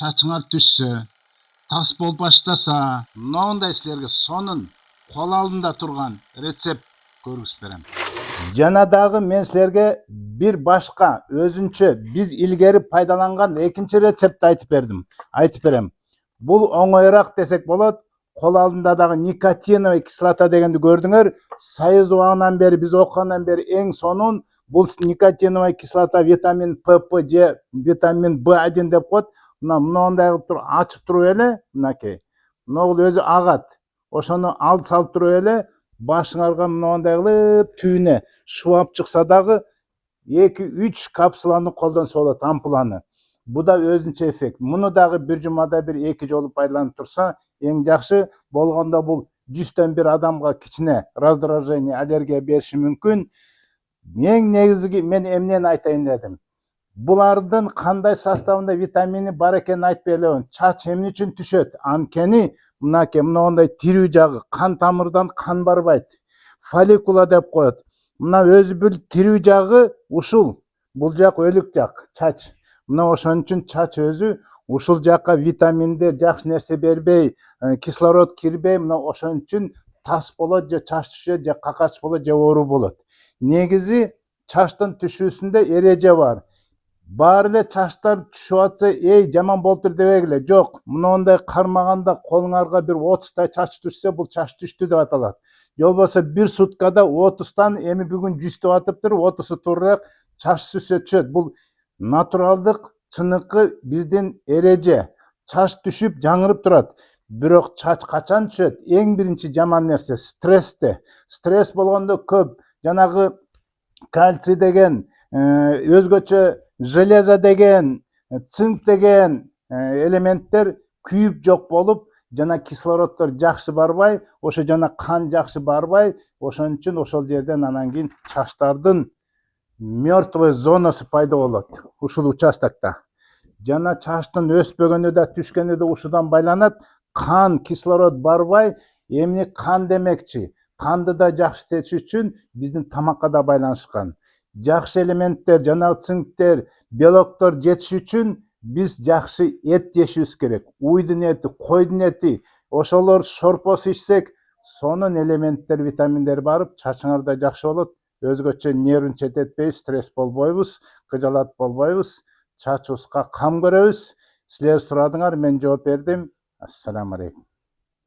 чачыңар түшсө, тас болуп баштаса, мындай силерге сонун кол алдында турган рецепт көргүзүп берем. Жана дагы мен силерге бир башка өзүнчө биз илгери пайдаланган экинчи рецептти айтып берем. Бул оңоюраак десек болот. Кол алдында дагы никотиновый кислота дегенди көрдүңөр. Союз убагынан бери биз окугандан бери эң сонун бул никотиновый кислота витамин ПП же витамин В1 деп коет. Мындай кылып ачып туруп эле, мынакей. Могул өзү агат. Ошону алып салып туруп эле башыңарга мындай кылып түбүнө шубап чыкса дагы 2-3 капсуланы колдонсо болот, ампуланы. Бу да өзүнчө эффект. Муну дагы бир жумада бир 2 жолу пайдаланып турса, эң жакшы. Болгондо бул 100төн 1 адамга кичине раздражение, аллергия бериши мүмкүн. Эң негизги мен эмнени айтайын дедим. Булардын кандай составында витамини бар экенин айтпай элебин. Чач эмне үчүн түшөт? Анткени мындай тирүү жагы, кан тамырдан кан барбайт. Фолликула деп коет. Мына өзү бул тирүү жагы ушул. Бул жак өлүк жак, чач. Ошон үчүн чач өзү ушул жакка витаминдер, жакшы нерсе бербей, кислород кирбей, ошон үчүн тас болот, же чач түшөт, же какач болот, же оору болот. Негизи чачтын түшүүсүндө эреже бар. Баары эле чачтар түшүп атса, жаман болуптур дебегиле. Жок, мындай кармаганда колуңарга бир 30 чач түшсө, бул чач түштү деп аталат. Же болбосо бир суткада 30тан эми бүгүн 100 деп атыптыр, 30 туурак чач түшөт. Бул натуралдык, чыныкы биздин эреже. Чач түшүп жаңырып турат. Бирок чач качан түшөт? Эң биринчи жаман нерсе стрессте. Стресс болгондо көп жанагы кальций деген, өзгөчө железо деген, цинк деген элементтер күйүп жок болуп, жана кислороддор жакшы барбай, ошо жана кан жакшы барбай, ошон үчүн ошол жерден анан кийин чачтардын мертвый зонасы пайда болот ушул участокто. Жана чачтын өспөгөнү да, түшкөнү да ушудан байланат. Кан, кислород барбай, эмне кан демекчи? Канды да жакшы течиш үчүн биздин тамакка да байланышкан. Жакшы элементтер, жана цинктер, белоктор жетиш үчүн биз жакшы эт жешибиз керек. Уйдун эти, койдун эти, ошолор шорпосу ичсек, сонун элементтер, витаминдер барып, чачыңарда жакшы болот. Өзгөчө нервничать этпейбиз, стресс болбойбуз, кыжалат болбойбуз, чачыбызга кам көрөбүз. Силер сурадыңар, мен жооп бердим. Ассаламу алейкум.